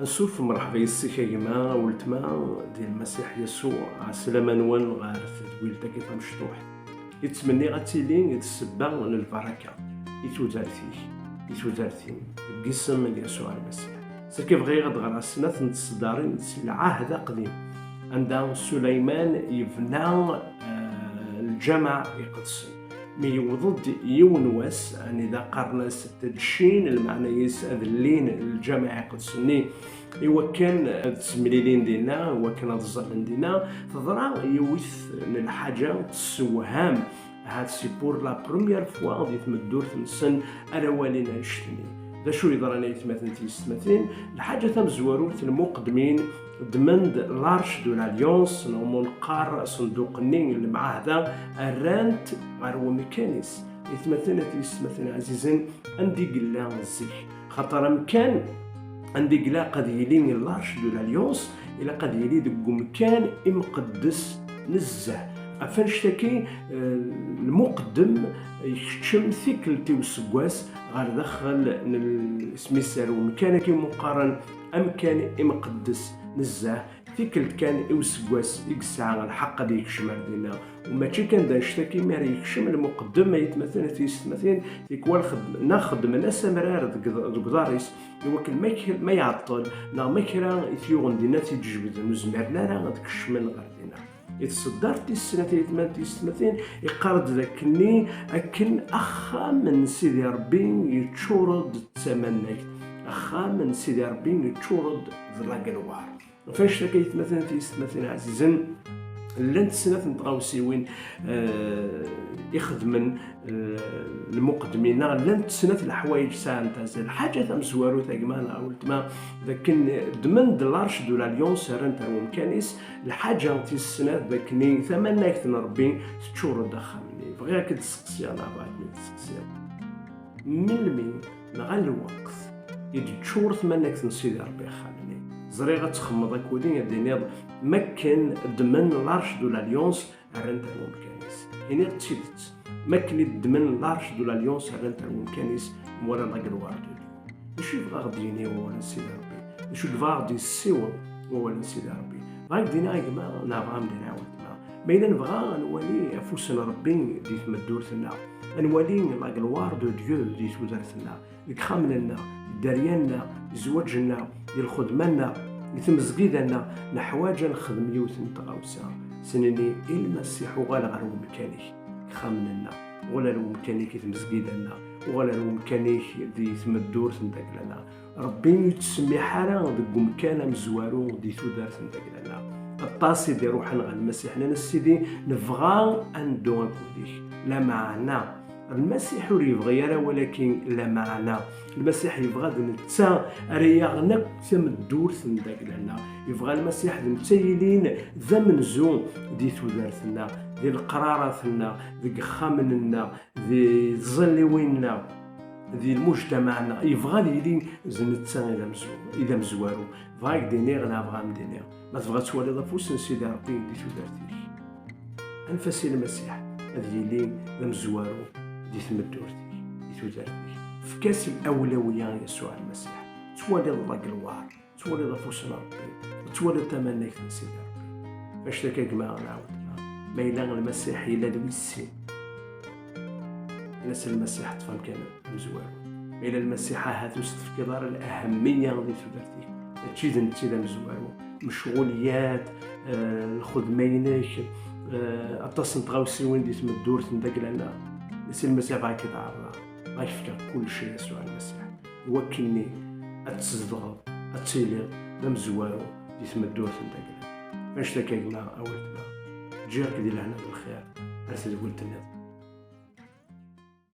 نسولف مرحبا يسيك يا جماعة ولتما ديال المسيح يسوع عسلامة نوان غار تدويل داكيطا مشطوح يتمني غتيلي السبة للبركة يتوزارتي الجسم من يسوع المسيح سكي بغي غد غرا السنة نتصدارين العهد قديم عند سليمان يبنى الجامع يقدسي مي يوضد يونواس يعني إذا قرناس التدشين المعنى يسأذلين الجامع يقدسني إوا كان التسميلين دينا إوا كان الظلن دينا تضرع يوث الحاجة تسوهام هاد سي بور لا بروميير فوا غادي تمدور تنسن أراوالينا نشتني دا شو يضرنا يتمثل تيستمثلين الحاجة ثم زوارو المقدمين دمند لارش دو لاليونس نومون قار صندوق النين اللي مع هذا الرانت غارو ميكانيس يتمثل عزيزين عندي قلا الزيك خاطر مكان عندي قلا قد يلين لارش دو لاليونس إلا قد يلي دقو مكان مقدس نزه أفنشتكي المقدم يكتشم ثيكلتي وسقواس غير دخل سميسر ومكان كي مقارن أمكان مقدس نزاه ثيكلت كان يوسقواس يقسع الحق ديك شمال دينا وماشي كان دا نشتكي مار يكشم المقدم ما يتمثل تيستمثلين تيكوال ناخدم ناس مرار دقداريس يوكل ما يعطل نا مكرا يثيوغن دينا تيجبد نزمرنا راه غتكشمن غير دينا يتصدرت السنة تيستمثلين يقارد ذاكني أكن أخا من سيدي ربي يتشورد تمنيت أخا من سيدي ربي يتشورد ذلاق الوار فاش تكيت مثلا تيستمثلين عزيزا لانت سنة نتغاوسيوين يخدمن المقدمين لانت سنة الحوايج ساعة زي الحاجة ثم زوارو تاقمان أولت ما ذاكن دمن دلارش دو لاليونس رانت ومكانيس الحاجة تي السنة ذاكني ثمناك تنربي تشور دخلني بغير كد تسقسي أنا بعدني تسقسي من المين نغال الوقت يجي تشور ثمناك تنسيدي ربي خلني زريغة تخمض كودين يديني مكن دمن لارش دو لاليونس رانت ومكانيس هنا تسيدت مكن دمن لارش دو لاليونس رانت ومكانيس مولا لاقلوار دو وشو يبغى غديني ولا سيدي ربي وشو يبغى غدي السيوة ولا سيدي ربي غاك دينا يا جماعة نابغا مدينا عاودنا بينا نبغى نولي أفوسنا ربي دي تمدورتنا نولي لاقلوار دو ديو دي توزارتنا يكخاملنا داريالنا زواجنا ديال خدمنا لتمزقيدنا نحواجا نخدم يوث نتغاوسا سنني المسيح وغالا غير مكاني خاملنا ولا لو مكاني كي تمزقيدنا ولا لو مكاني دي تمدور تندقلنا ربي يتسمي حالا دقو مكانا مزوارو دي تودار تندقلنا الطاسي دي روحنا غير المسيح لنا السيدي نبغى أندو نقوليه لا معنا المسيح يبغى يرى ولكن لا معنى المسيح يبغى نتا رياغنا تمدور تنداك لنا يبغى المسيح نتايلين ذا منزون دي تودارتنا دي القراراتنا دي خامننا دي ظلويننا دي المجتمعنا يبغى ليلين زنتا إذا مزوارو فايك دينير لا بغا مدينير ما تبغى تولي ضفوس نسيدي ربي دي تودارتي أنفسي المسيح هذه لين ذا مزوارو دي تمدورتي دي توزارتي في كاس الأولوية يسوع المسيح تولي الرق الوار تولي ضفوسنا ربي تولي تمنيك نسيدي ربي فاش تاكا جماعة نعاودنا ما إلا المسيح إلا دويسي ناس المسيح تفهم كان مزوارو ما إلا المسيح هاتوست في كدار الأهمية دي توزارتي تشيد نتيدا مزوارو مشغوليات الخدمينيك أتصنت غاوسي وين دي تمدور تندق لنا يسي المسيح باغي كيتعرض باغي يفكر كل شيء يسوع المسيح يوكلني أتصدغ أتيلي لم زوارو دي تمدور تندق لنا فاش تاكا جماعة أولتنا جيرك دي لهنا بالخير أرسل قلت الناس